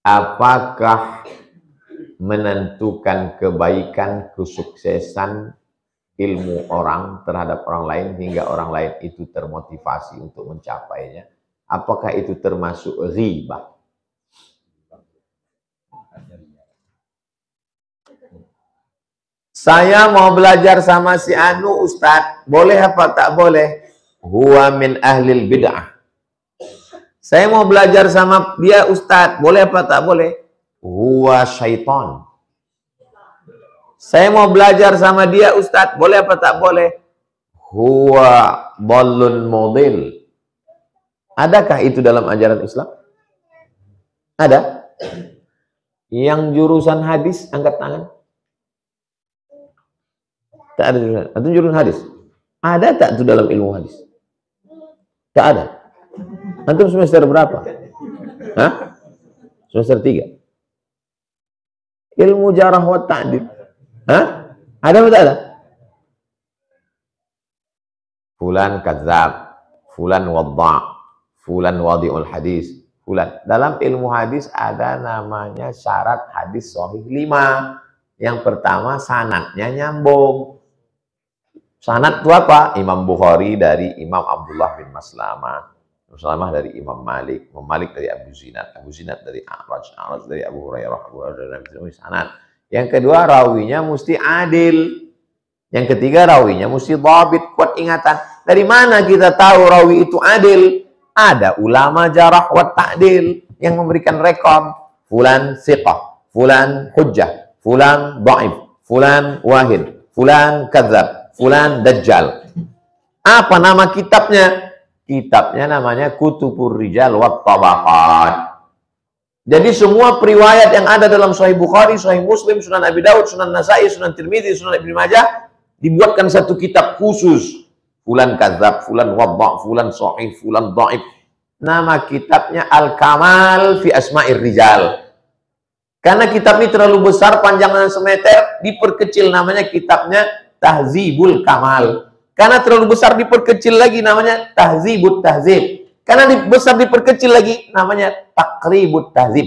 apakah menentukan kebaikan, kesuksesan ilmu orang terhadap orang lain hingga orang lain itu termotivasi untuk mencapainya? Apakah itu termasuk ghibah? Saya mau belajar sama si Anu Ustadz, boleh apa tak boleh? Huwa min ahlil bid'ah. Saya mau belajar sama dia Ustadz, boleh apa tak boleh? Huwa syaitan. Saya mau belajar sama dia Ustadz, boleh apa tak boleh? Huwa dallun mudil. Adakah itu dalam ajaran Islam? Ada? Yang jurusan hadis, angkat tangan. Tak ada jurusan. Atau jurusan hadis? Ada tak itu dalam ilmu hadis? Tak ada. Antum semester berapa? Hah? Semester 3. Ilmu jarah wa ta'dil. Hah? Ada atau tak ada? Fulan kadzab, fulan wadda', fulan wadi'ul hadis, fulan. Dalam ilmu hadis ada namanya syarat hadis sahih 5. Yang pertama sanadnya nyambung. Sanad itu apa? Imam Bukhari dari Imam Abdullah bin Maslamah, Maslamah dari Imam Malik, Imam Malik dari Abu Zinad, Abu Zinad dari A'raj, A'raj dari Abu Hurairah, Abu Hurairah dari sanad. Yang kedua rawinya mesti adil. Yang ketiga rawinya mesti dhabit, kuat ingatan. Dari mana kita tahu rawi itu adil? Ada ulama jarah wa ta'dil yang memberikan rekam. Fulan siqah, fulan hujjah, fulan dhaif, fulan wahid, fulan kadzab, fulan dajjal. Apa nama kitabnya? Kitabnya namanya Kutubur Rijal wat Tabaqat. Jadi semua periwayat yang ada dalam Sahih Bukhari, Sahih Muslim, Sunan Abi Daud, Sunan Nasai, Sunan Tirmidzi, Sunan Ibnu Majah dibuatkan satu kitab khusus. Fulan kadzab, fulan wadda', fulan sahih, fulan dhaif. Nama kitabnya Al-Kamal fi Asma'ir Rijal. Karena kitab ini terlalu besar, panjangnya semeter, diperkecil namanya kitabnya Tahzibul Kamal. Karena terlalu besar diperkecil lagi namanya Tahzibut Tahzib. Karena besar diperkecil lagi namanya Taqribut Tahzib.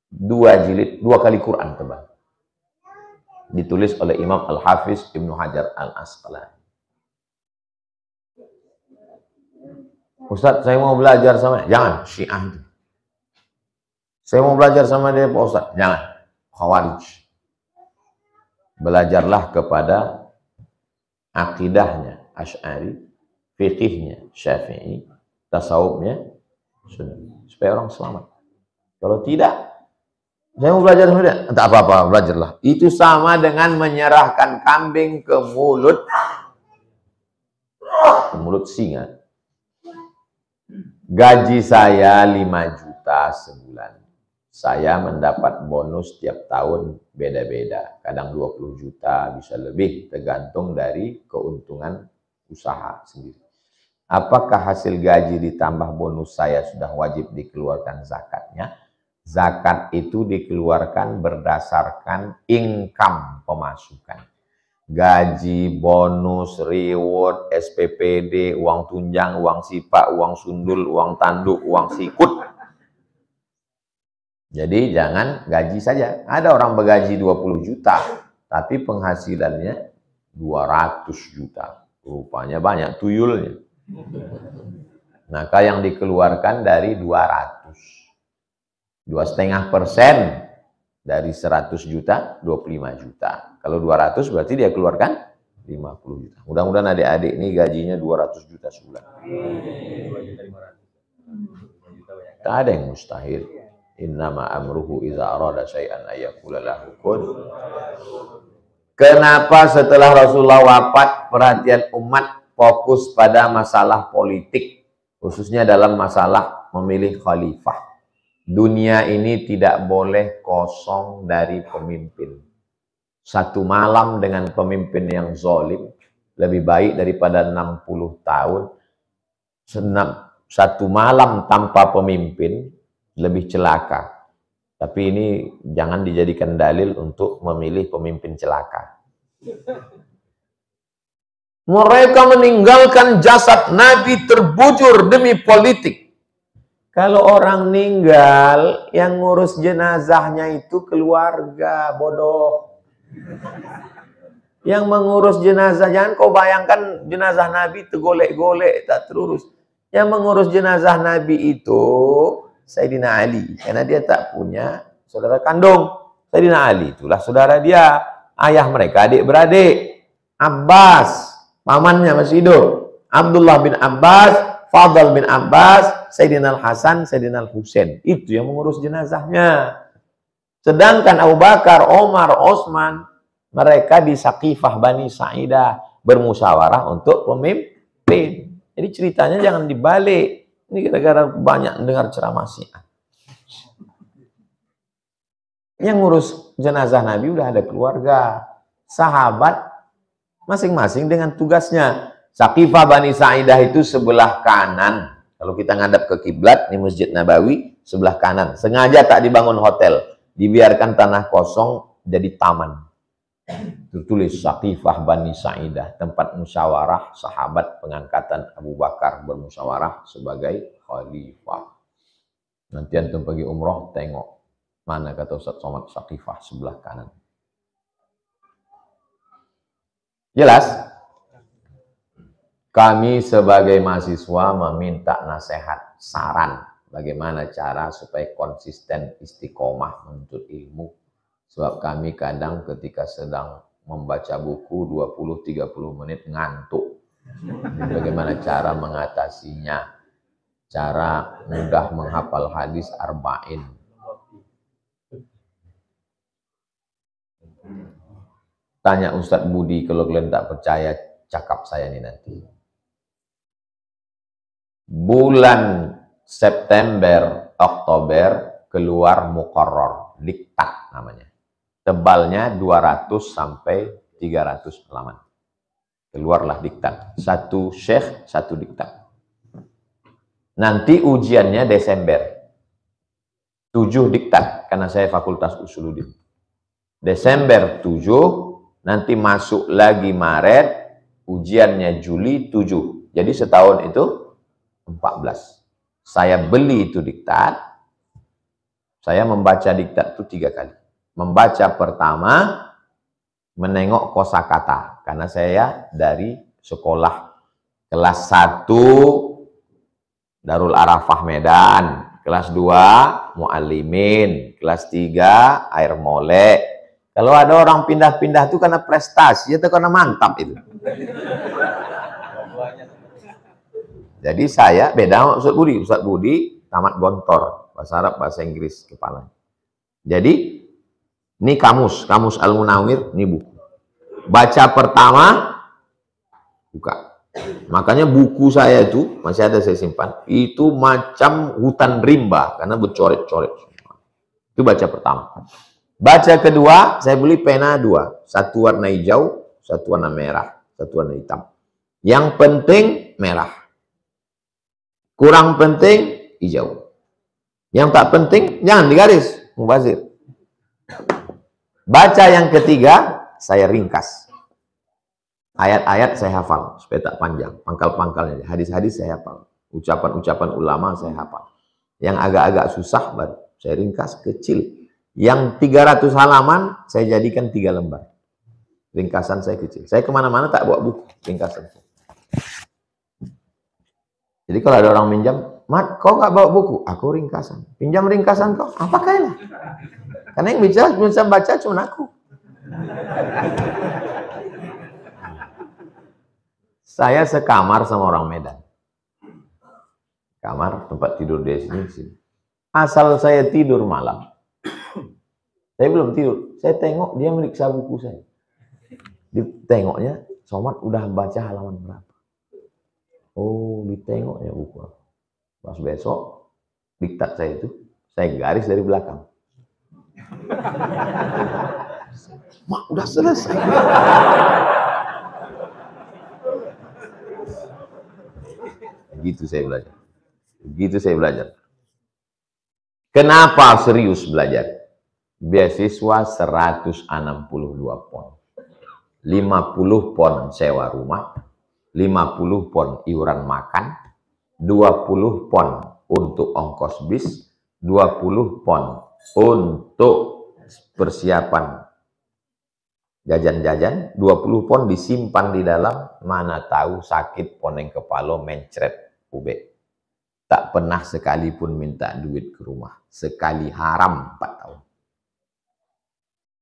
2 jilid, 2 kali Quran tebal. Ditulis oleh Imam Al-Hafiz Ibnu Hajar Al-Asqalani. Ustaz, saya mau belajar sama dia. Jangan, Syiah itu. Saya mau belajar sama dia, Pak Ustaz. Jangan, Khawarij. Belajarlah kepada akidahnya Asy'ari, fiqihnya Syafi'i, tasawufnya Sunni, supaya orang selamat. Kalau tidak, saya mau belajar sama dia, tak apa-apa, belajarlah. Itu sama dengan menyerahkan kambing ke mulut singa. Gaji saya 5 juta sebulan. Saya mendapat bonus tiap tahun beda-beda. Kadang 20 juta, bisa lebih, tergantung dari keuntungan usaha sendiri. Apakah hasil gaji ditambah bonus saya sudah wajib dikeluarkan zakatnya? Zakat itu dikeluarkan berdasarkan income pemasukan. Gaji, bonus, reward, SPPD, uang tunjang, uang sipak, uang sundul, uang tanduk, uang sikut. Jadi jangan gaji saja. Ada orang bergaji 20 juta, tapi penghasilannya 200 juta. Rupanya banyak tuyulnya. Maka yang dikeluarkan dari 200. 2,5% dari 100 juta, 25 juta. Kalau 200 berarti dia keluarkan 50 juta. Mudah-mudahan adik-adik ini gajinya 200 juta sebulan. Tak ada yang mustahil. Innama amruhu iza arada syai'an ayyakula lahu kun. Kenapa setelah Rasulullah wafat perhatian umat fokus pada masalah politik, khususnya dalam masalah memilih khalifah? Dunia ini tidak boleh kosong dari pemimpin. Satu malam dengan pemimpin yang zalim lebih baik daripada 60 tahun. Satu malam tanpa pemimpin lebih celaka. Tapi ini jangan dijadikan dalil untuk memilih pemimpin celaka. Mereka meninggalkan jasad Nabi terbujur demi politik. Kalau orang meninggal, yang ngurus jenazahnya itu keluarga, bodoh. Yang mengurus jenazah, jangan kau bayangkan jenazah Nabi itu golek-golek, tak terurus. Yang mengurus jenazah Nabi itu Sayyidina Ali. Karena dia tak punya saudara kandung. Sayyidina Ali itulah saudara dia. Ayah mereka adik-beradik. Abbas, pamannya masih hidup. Abdullah bin Abbas, Fadl bin Abbas, Sayyidina Al-Hasan, Sayyidina Al-Husain. Itu yang mengurus jenazahnya. Sedangkan Abu Bakar, Omar, Osman, mereka di Saqifah Bani Sa'idah bermusyawarah untuk pemimpin. Jadi ceritanya jangan dibalik. Ini gara-gara banyak dengar ceramah Syiah. Yang ngurus jenazah Nabi udah ada keluarga, sahabat, masing-masing dengan tugasnya. Saqifah Bani Sa'idah itu sebelah kanan. Kalau kita ngadap ke kiblat di Masjid Nabawi, sebelah kanan. Sengaja tak dibangun hotel. Dibiarkan tanah kosong jadi taman. Tertulis Saqifah Bani Sa'idah, tempat musyawarah sahabat pengangkatan Abu Bakar bermusyawarah sebagai khalifah. Nanti antum pergi umroh, tengok. Mana kata Ustaz Somad, Saqifah sebelah kanan. Jelas? Kami sebagai mahasiswa meminta nasihat, saran bagaimana cara supaya konsisten istiqomah menuntut ilmu. Sebab kami kadang ketika sedang membaca buku 20-30 menit ngantuk. Bagaimana cara mengatasinya? Cara mudah menghafal hadis arba'in. Tanya Ustadz Budi, kalau kalian tak percaya, cakap saya nih nanti. Bulan September, Oktober, keluar Muqarrar, diktat namanya. Tebalnya 200 sampai 300 halaman. Keluarlah diktat. Satu syekh, satu diktat. Nanti ujiannya Desember. 7 diktat, karena saya Fakultas Usuluddin. Desember 7, nanti masuk lagi Maret, ujiannya Juli 7. Jadi setahun itu 14. Saya beli itu diktat. Saya membaca diktat itu 3 kali. Membaca pertama, menengok kosakata. Karena saya dari sekolah kelas 1 Darul Arafah Medan, kelas 2 Muallimin, kelas 3 Air Molek. Kalau ada orang pindah-pindah itu karena prestasi atau karena mantap itu. Jadi saya beda sama Ustadz Budi. Ustadz Budi tamat Gontor, bahasa Arab, bahasa Inggris kepala. Jadi ini kamus Al-Munawir, ini buku. Baca pertama, buka. Makanya buku saya itu masih ada saya simpan. Itu macam hutan rimba karena bercoret-coret. Itu baca pertama. Baca kedua, saya beli pena 2. Satu warna hijau, satu warna merah, satu warna hitam. Yang penting merah. Kurang penting hijau. Yang tak penting jangan digaris, mubazir. Baca yang ketiga, saya ringkas. Ayat-ayat saya hafal supaya tak panjang, pangkal-pangkalnya. Hadis-hadis saya hafal. Ucapan-ucapan ulama saya hafal. Yang agak-agak susah baru saya ringkas kecil. Yang 300 halaman saya jadikan 3 lembar. Ringkasan saya kecil. Saya kemana-mana tak bawa buku ringkasan. Jadi kalau ada orang minjam, Mat, kau nggak bawa buku? Aku ringkasan. Pinjam ringkasan kau? Apa kayaknya? Karena yang bisa baca cuma aku. Saya sekamar sama orang Medan. Kamar, tempat tidur dia sini. Asal saya tidur malam. Saya belum tidur. Saya tengok dia meriksa buku saya. Ditengoknya, Somad udah baca halaman berapa? Oh, ditengoknya buku aku. Pas besok, diktat saya itu, saya garis dari belakang. Mak, udah selesai. Gitu saya belajar. Begitu saya belajar. Kenapa serius belajar? Beasiswa 162 pon. 50 pon sewa rumah, 50 pon iuran makan, 20 pon untuk ongkos bis, 20 pon untuk persiapan jajan-jajan, 20 pon disimpan di dalam, mana tahu sakit poneng kepala mencret ube. Tak pernah sekalipun minta duit ke rumah. Sekali haram 4 tahun.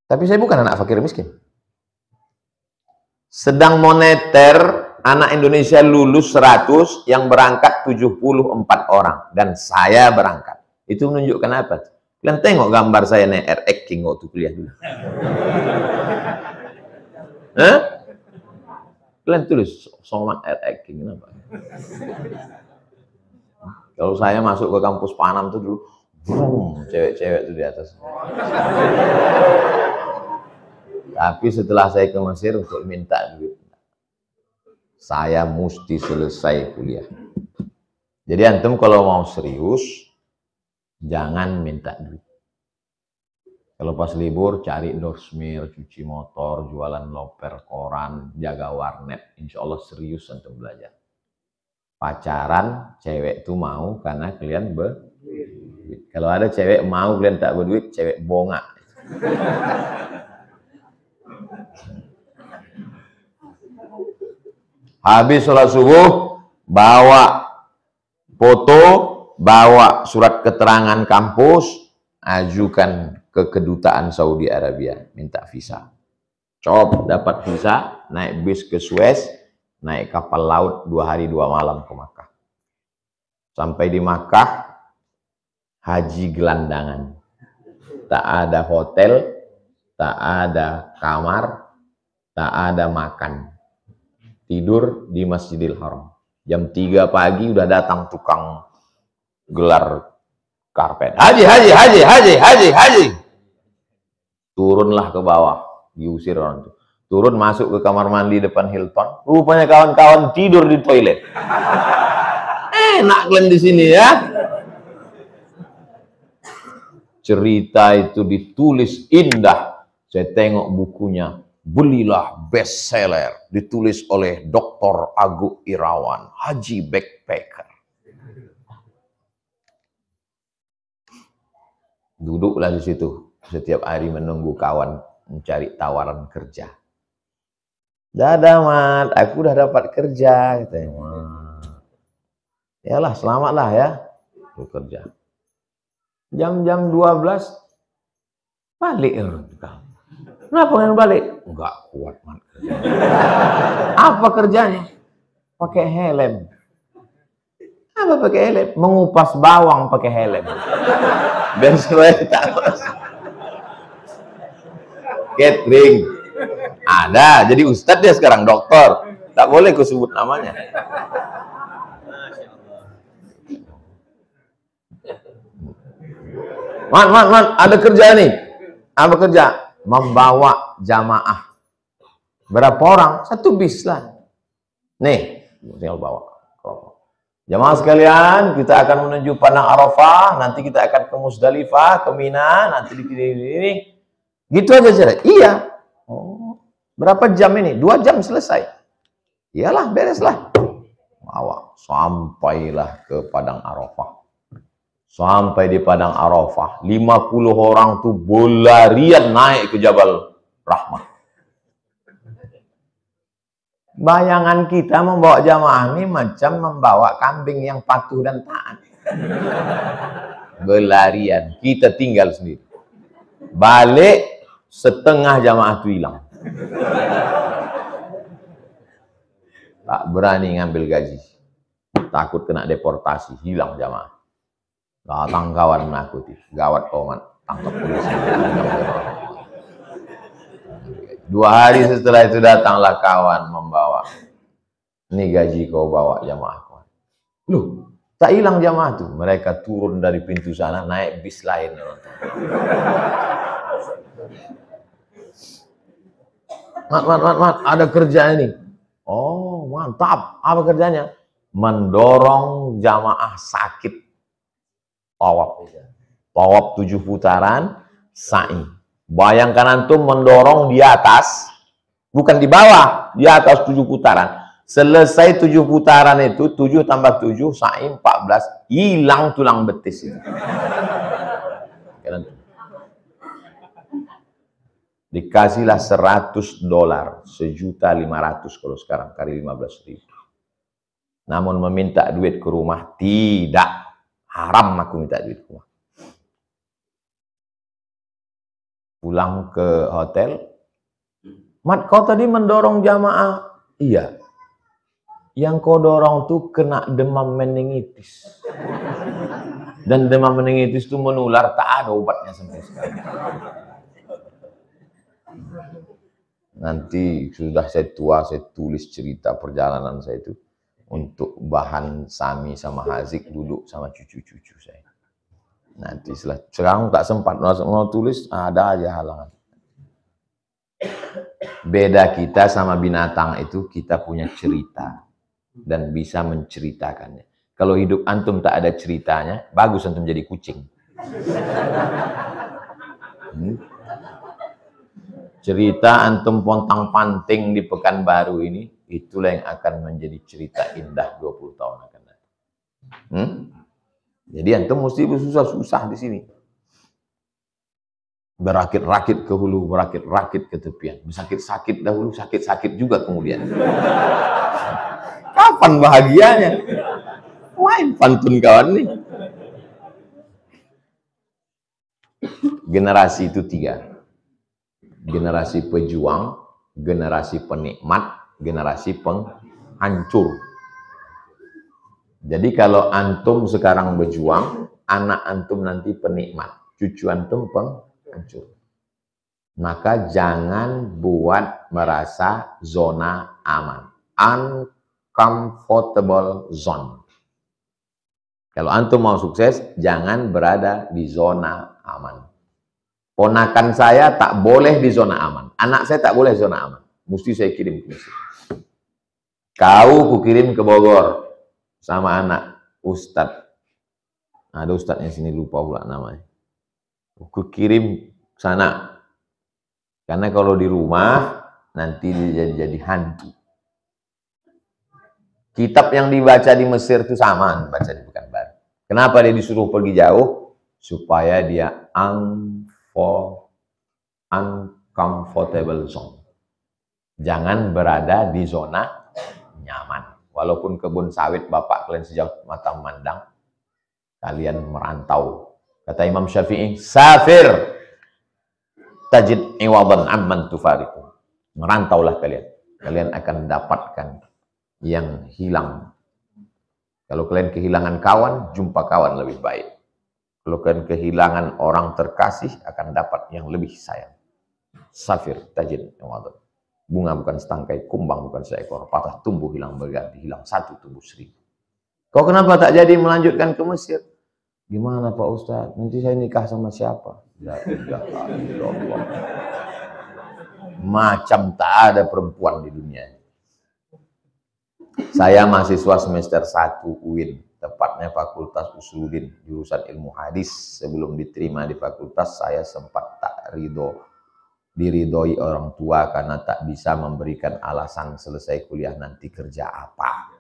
Tapi saya bukan anak fakir miskin. Sedang moneter, anak Indonesia lulus 100, yang berangkat 74 orang. Dan saya berangkat. Itu menunjukkan apa? Kalian tengok gambar saya naik air acting waktu kuliah dulu. Hah? Kalian tulis Somad air acting, kenapa? Kalau saya masuk ke kampus Panam tuh dulu, cewek-cewek tuh di atas. Tapi setelah saya ke Mesir untuk minta duit, saya mesti selesai kuliah. Jadi antum kalau mau serius, jangan minta duit. Kalau pas libur, cari dorsmir, cuci motor, jualan loper, koran, jaga warnet. Insya Allah serius antum belajar. Pacaran, cewek itu mau karena kalian berduit. Kalau ada cewek mau kalian tak berduit, cewek bongak. Habis sholat subuh, bawa foto, bawa surat keterangan kampus, ajukan ke kedutaan Saudi Arabia, minta visa. Cop, dapat visa, naik bis ke Suez, naik kapal laut 2 hari 2 malam ke Makkah. Sampai di Makkah, haji gelandangan. Tak ada hotel, tak ada kamar, tak ada makan. Tidur di Masjidil Haram. Jam 3 pagi udah datang tukang gelar karpet. Haji, haji, haji, haji, haji, haji. Turunlah ke bawah, diusir orang itu. Turun masuk ke kamar mandi depan Hilton. Rupanya kawan-kawan tidur di toilet. Enak kalian di sini ya. Cerita itu ditulis indah. Saya tengok bukunya. Belilah bestseller, ditulis oleh Dr. Agung Irawan, Haji Backpacker. Duduklah di situ, setiap hari menunggu kawan mencari tawaran kerja. Dadah Mat, aku udah dapat kerja, katanya. Yalah, selamatlah ya, bekerja. Jam-jam 12 balik kamu. Kenapa kalian balik? Enggak kuat, Mat. Apa kerjanya? Pakai helm. Apa pakai helm? Mengupas bawang pakai helm. Biar supaya tahu. Catering. Ada. Jadi ustadz dia sekarang, dokter. Tak boleh ku sebut namanya. Man, ada kerja nih. Apa kerja? Membawa jamaah. Berapa orang? 1 bis lah. Nih, tinggal bawa. Jamaah sekalian, kita akan menuju Padang Arafah, nanti kita akan ke Musdalifah, ke Mina, nanti di ini. Gitu aja cara. Iya. Oh, berapa jam ini? 2 jam selesai. Iyalah, bereslah. Bawa, sampailah ke Padang Arafah. Sampai di Padang Arafah, 50 orang tuh berlarian naik ke Jabal Rahmah. Bayangan kita membawa jamaah ini macam membawa kambing yang patuh dan taat. Berlarian, kita tinggal sendiri. Balik, setengah jamaah itu hilang. Tak berani ngambil gaji. Takut kena deportasi, hilang jamaah. Datang kawan menakuti, gawat komat, tangkap polisi. 2 hari setelah itu datanglah kawan membawa. Ini gaji kau bawa jamaah kawan. Loh, tak hilang jamaah tuh. Mereka turun dari pintu sana, naik bis lain. Mat, ada kerja ini. Oh, mantap. Apa kerjanya? Mendorong jamaah sakit. Tawaf 7 putaran, sa'i. Bayangkan antum mendorong di atas, bukan di bawah, di atas 7 putaran. Selesai 7 putaran itu, 7 tambah 7, sa'i 14, hilang tulang betis itu. Dikasihlah $100, $1.500.000 kalau sekarang, kali 15.000. Namun meminta duit ke rumah, tidak. Haram aku minta duit ke rumah. Pulang ke hotel, Mat, kau tadi mendorong jamaah. Iya. Yang kau dorong tuh kena demam meningitis. Dan demam meningitis itu menular, tak ada obatnya sampai sekarang. Nanti sudah saya tua, saya tulis cerita perjalanan saya itu untuk bahan Sami sama Hazik duduk sama cucu-cucu saya. Nanti sekarang tak sempat mau tulis, ada aja halangan. Beda kita sama binatang itu, kita punya cerita dan bisa menceritakannya. Kalau hidup antum tak ada ceritanya, bagus antum jadi kucing. Cerita antum pontang-panting di Pekanbaru ini, itulah yang akan menjadi cerita indah 20 tahun akan datang. Jadi antum mesti bersusah-susah di sini. Berakit-rakit ke hulu, berakit-rakit ke tepian. Sakit-sakit dahulu, sakit-sakit juga kemudian. Kapan bahagianya? Main pantun kawan nih. Generasi itu 3. Generasi pejuang, generasi penikmat, generasi penghancur. Jadi kalau antum sekarang berjuang, anak antum nanti penikmat, cucu antum penghancur. Maka jangan buat merasa zona aman. Uncomfortable zone. Kalau antum mau sukses, jangan berada di zona aman. Ponakan saya tak boleh di zona aman. Anak saya tak boleh zona aman. Mesti saya kirim ke Mesir. Kau kukirim ke Bogor sama anak Ustadz. Ada Ustadznya sini, lupa pula namanya. Kukirim sana. Karena kalau di rumah nanti dia jadi hantu. Kitab yang dibaca di Mesir itu sama baca di Pekanbaru. Kenapa dia disuruh pergi jauh? Supaya dia uncomfortable zone. Jangan berada di zona nyaman. Walaupun kebun sawit bapak kalian sejauh mata memandang, kalian merantau. Kata Imam Syafi'i, safir tajid iwadan amman tufariqu. Merantaulah kalian. Kalian akan dapatkan yang hilang. Kalau kalian kehilangan kawan, jumpa kawan lebih baik. Kalau kalian kehilangan orang terkasih, akan dapat yang lebih sayang. Safir tajid iwadan. Bunga bukan setangkai, kumbang bukan seekor, patah tumbuh hilang berganti, hilang satu tumbuh 1000. Kau kenapa tak jadi melanjutkan ke Mesir? Gimana Pak Ustadz? Nanti saya nikah sama siapa? Ya Allah. Macam tak ada perempuan di dunia. Saya mahasiswa semester 1 UIN, tepatnya Fakultas Usuluddin, jurusan ilmu hadis. Sebelum diterima di fakultas, saya sempat tak diridhoi orang tua karena tak bisa memberikan alasan selesai kuliah nanti kerja apa.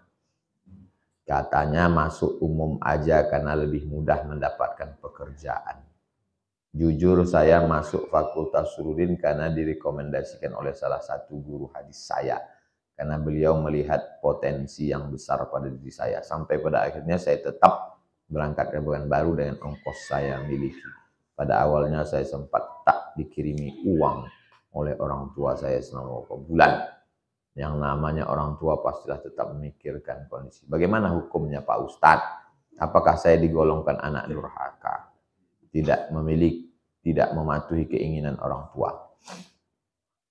Katanya masuk umum aja karena lebih mudah mendapatkan pekerjaan. Jujur saya masuk Fakultas Usuluddin karena direkomendasikan oleh salah satu guru hadis saya. Karena beliau melihat potensi yang besar pada diri saya. Sampai pada akhirnya saya tetap berangkat ke Pekanbaru dengan ongkos saya miliki. Pada awalnya saya sempat tak dikirimi uang oleh orang tua saya selama beberapa bulan. Yang namanya orang tua pastilah tetap memikirkan kondisi. Bagaimana hukumnya Pak Ustadz? Apakah saya digolongkan anak durhaka? Tidak memiliki, tidak mematuhi keinginan orang tua.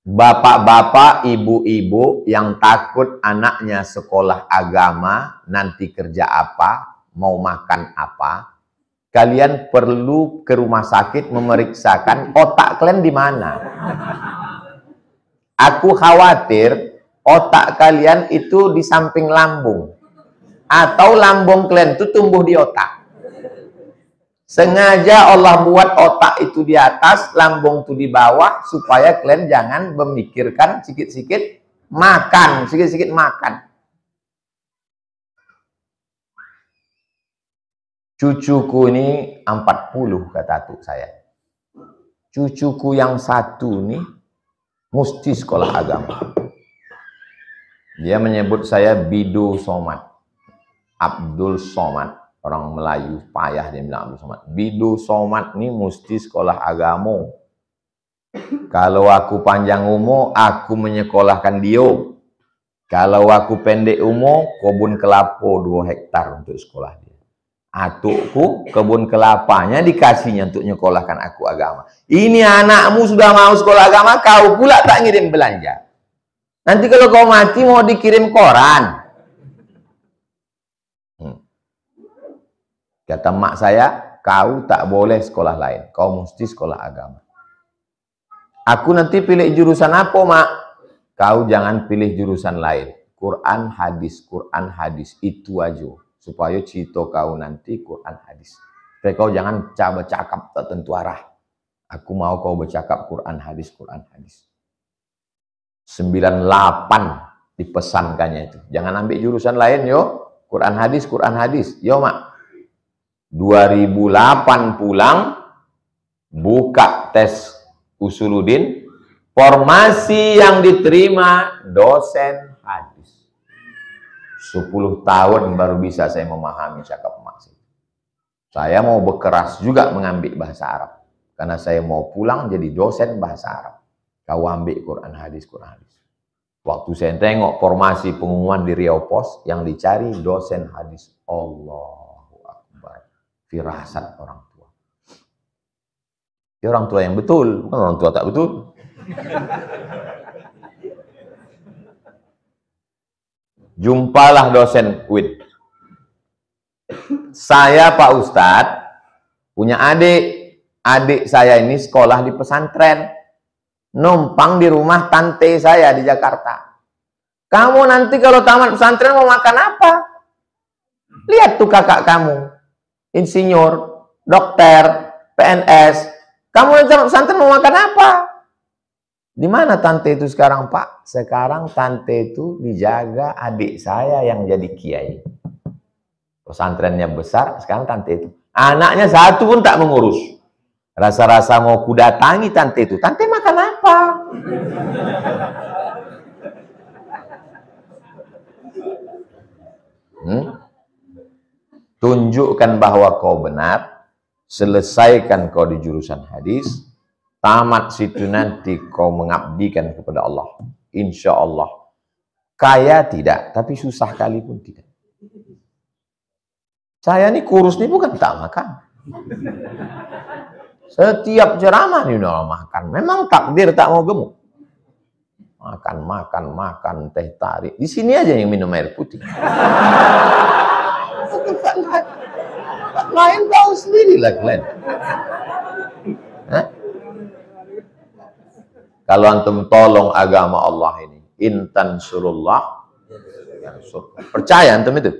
Bapak-bapak, ibu-ibu yang takut anaknya sekolah agama, nanti kerja apa, mau makan apa, kalian perlu ke rumah sakit memeriksakan otak kalian di mana. Aku khawatir otak kalian itu di samping lambung. Atau lambung kalian itu tumbuh di otak. Sengaja Allah buat otak itu di atas, lambung itu di bawah, supaya kalian jangan memikirkan sikit-sikit makan, sikit-sikit makan. Cucuku ini 40 kata atuk saya. Cucuku yang satu nih mesti sekolah agama. Dia menyebut saya Bidu Somad. Abdul Somad. Orang Melayu payah dia bilang Abdul Somad. Bidu Somad nih mesti sekolah agama. Kalau aku panjang umur, aku menyekolahkan dia. Kalau aku pendek umur, kebun kelapa 2 hektar untuk sekolah dia. Atukku kebun kelapanya dikasihnya untuk nyekolahkan aku agama. Ini anakmu sudah mau sekolah agama, kau pula tak ngirim belanja. Nanti kalau kau mati mau dikirim koran. Kata mak saya, kau tak boleh sekolah lain, kau mesti sekolah agama. Aku nanti pilih jurusan apa, mak? Kau jangan pilih jurusan lain. Quran hadis itu aja. Supaya cito kau nanti Quran hadis. Tapi kau jangan bercakap tak tentu arah. Aku mau kau bercakap Quran hadis. 98 dipesankannya itu. Jangan ambil jurusan lain yo. Quran hadis. Yo mak. 2008 pulang. Buka tes Usuluddin. Formasi yang diterima dosen hadis. 10 tahun baru bisa saya memahami cakap emak. Saya mau berkeras juga mengambil bahasa Arab. Karena saya mau pulang jadi dosen bahasa Arab. Kau ambil Quran hadis. Waktu saya tengok formasi pengumuman di Riau Pos, yang dicari dosen hadis. Allahu Akbar. Firasat orang tua. Dia orang tua yang betul, bukan orang tua tak betul. Jumpalah dosen UIN. Saya Pak Ustadz punya adik saya ini sekolah di pesantren, numpang di rumah tante saya di Jakarta. Kamu nanti kalau tamat pesantren mau makan apa? Lihat tuh kakak kamu, insinyur, dokter, PNS. Kamu nanti tamat pesantren mau makan apa? Di mana tante itu sekarang, Pak? Sekarang tante itu dijaga adik saya yang jadi kiai. Pesantrennya besar, sekarang tante itu. Anaknya satu pun tak mengurus. Rasa-rasa mau kudatangi tante itu. Tante makan apa? Tunjukkan bahwa kau benar. Selesaikan kau di jurusan hadis. Tamat situ nanti kau mengabdikan kepada Allah. Insya Allah. Kaya tidak, tapi susah kali pun tidak. Saya ini kurus nih bukan tak makan. Setiap ceramah nih udah makan. Memang takdir tak mau gemuk. Makan, teh tarik. Di sini aja yang minum air putih. Lain tahu sendiri lah kalian. Kalau antum tolong agama Allah ini, intan surullah, percaya antum itu.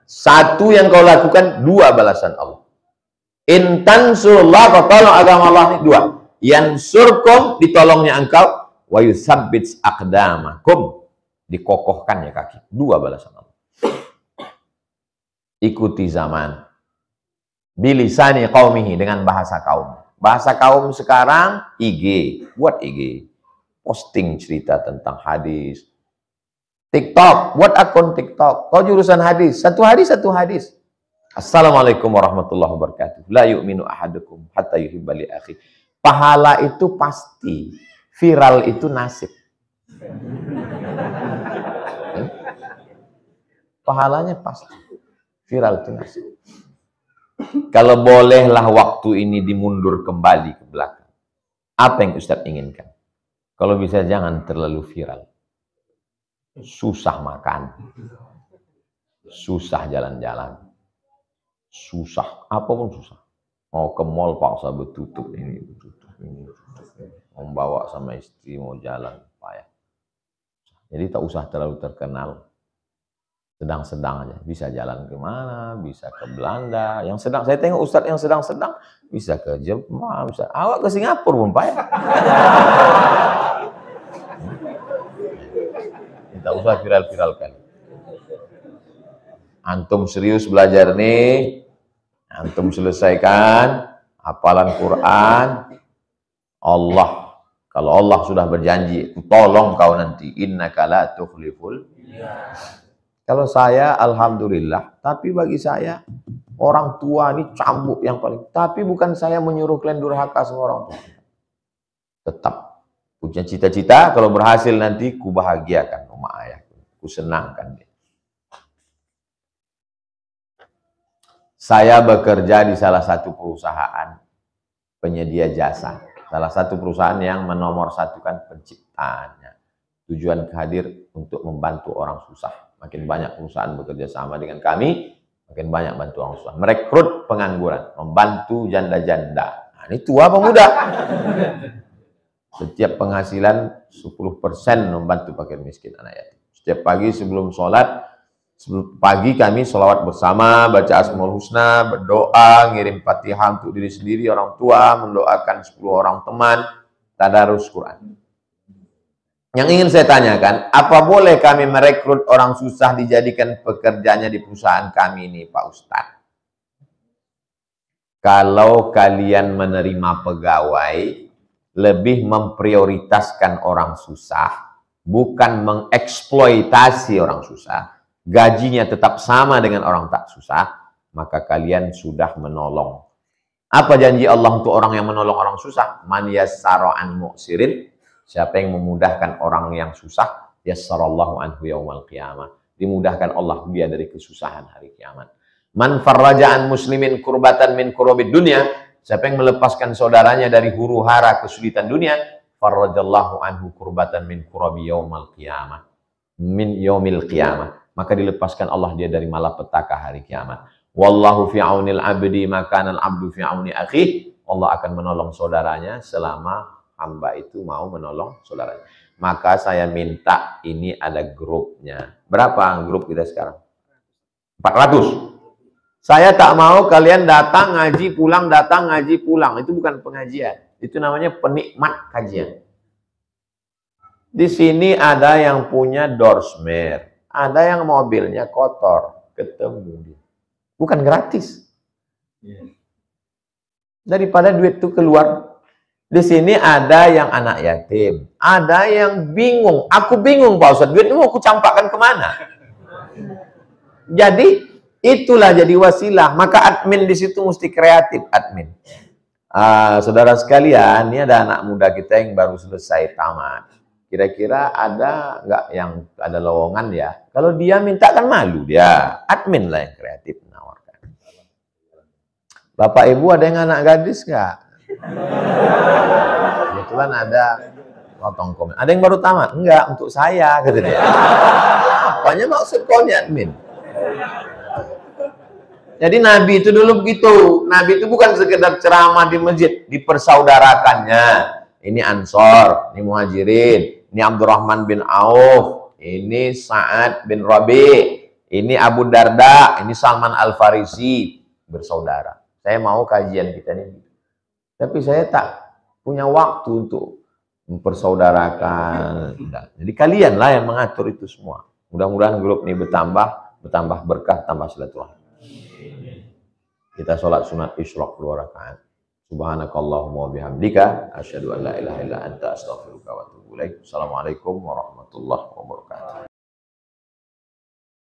Satu yang kau lakukan, 2 balasan Allah. Intan surullah, kau tolong agama Allah ini, 2. Yansurkum, ditolongnya engkau, wa yutsabbits aqdamakum, dikokohkannya kaki. 2 balasan Allah. Ikuti zaman. Bilisani qaumihi, dengan bahasa kaum. Bahasa kaum sekarang IG, buat IG, posting cerita tentang hadis. TikTok, buat akun TikTok. Kau jurusan hadis, satu hadis. Assalamualaikum warahmatullahi wabarakatuh. La yu'minu ahadukum hatta yuhibba li akhi. Pahala itu pasti, viral itu nasib. Pahalanya pasti, viral itu nasib. Kalau bolehlah waktu ini dimundur kembali ke belakang. Apa yang Ustadz inginkan? Kalau bisa jangan terlalu viral. Susah makan. Susah jalan-jalan. Susah. Apapun susah. Mau ke mall paksa betutup ini, betutup ini. Membawa sama istri mau jalan. Payah. Jadi tak usah terlalu terkenal. Sedang-sedang aja, bisa jalan kemana, bisa ke Belanda, yang sedang, saya tengok Ustadz yang sedang-sedang, bisa ke Jepang, bisa, awak ke Singapura pun payah. Tidak usah viral-viral kali. Antum serius belajar nih, Antum selesaikan hafalan Quran, Allah, kalau Allah sudah berjanji, tolong kau nanti, innaka la tukhliful. Kalau saya, alhamdulillah, tapi bagi saya, orang tua ini cambuk yang paling. Tapi bukan saya menyuruh kalian durhaka sama orang tua. Tetap punya cita-cita, kalau berhasil nanti ku bahagiakan rumah ayahku, ku senangkan dia. Saya bekerja di salah satu perusahaan penyedia jasa. Salah satu perusahaan yang menomorsatukan penciptaannya. Tujuan hadir untuk membantu orang susah. Makin banyak perusahaan bekerja sama dengan kami, makin banyak bantu orang susah. Merekrut pengangguran, membantu janda-janda. Nah, ini tua apa muda? Setiap penghasilan 10% membantu fakir miskin anak yatim. Setiap pagi sebelum sholat, pagi kami sholawat bersama, baca Asmaul Husna, berdoa, ngirim Fatihah untuk diri sendiri, orang tua, mendoakan 10 orang teman, tadarus Quran. Yang ingin saya tanyakan, apa boleh kami merekrut orang susah dijadikan pekerjaannya di perusahaan kami ini, Pak Ustadz? Kalau kalian menerima pegawai, lebih memprioritaskan orang susah, bukan mengeksploitasi orang susah, gajinya tetap sama dengan orang tak susah, maka kalian sudah menolong. Apa janji Allah untuk orang yang menolong orang susah? Man yassara an mu'sirin. Siapa yang memudahkan orang yang susah, yassarallahu anhu yaumal qiyamah. Dimudahkan Allah dia dari kesusahan hari kiamat. Man farraja an muslimin kurbatan min kurubid dunya. Siapa yang melepaskan saudaranya dari huru-hara kesulitan dunia, farrajallahu anhu kurbatan min kurabi yaumal qiyamah. Min yaumil qiyamah. Maka dilepaskan Allah dia dari malapetaka hari kiamat. Wallahu fi aunil abdi makanal abdu fi auni akhi. Allah akan menolong saudaranya selama hamba itu mau menolong saudaranya. Maka saya minta, ini ada grupnya. Berapa grup kita sekarang? 400. Saya tak mau kalian datang ngaji pulang, datang ngaji pulang. Itu bukan pengajian. Itu namanya penikmat kajian. Di sini ada yang punya doorsmare. Ada yang mobilnya kotor, ketemu dia. Bukan gratis. Daripada duit itu keluar. Di sini ada yang anak yatim. Ada yang bingung. Aku bingung Pak Ustadz, duit ini mau aku campakkan kemana? Jadi, itulah jadi wasilah. Maka admin di situ mesti kreatif, admin. Saudara sekalian, ini ada anak muda kita yang baru selesai tamat. Kira-kira ada nggak yang ada lowongan ya? Kalau dia minta kan malu dia. Admin lah yang kreatif menawarkan. Bapak Ibu ada yang anak gadis nggak? Kebetulan ada potong komen. Ada yang baru tamat? Enggak, untuk saya kata dia. Apanya maksud kau nih admin? Jadi Nabi itu dulu begitu. Nabi itu bukan sekedar ceramah di masjid, dipersaudarakannya. Ini Ansor, ini Muhajirin, ini Abdurrahman bin Auf, ini Sa'ad bin Rabi, ini Abu Darda, ini Salman Al-Farisi, bersaudara. Saya mau kajian kita ini. Tapi saya tak punya waktu untuk mempersaudarakan. Jadi kalianlah yang mengatur itu semua. Mudah-mudahan grup ini bertambah berkah, tambah silaturahmi. Kita sholat sunat isyraq 2 rakaat. Subhanakallahumma wa bihamdika asyhadu an la ilaha illa anta astaghfiruka wa atubu ilaik. Assalamualaikum warahmatullahi wabarakatuh.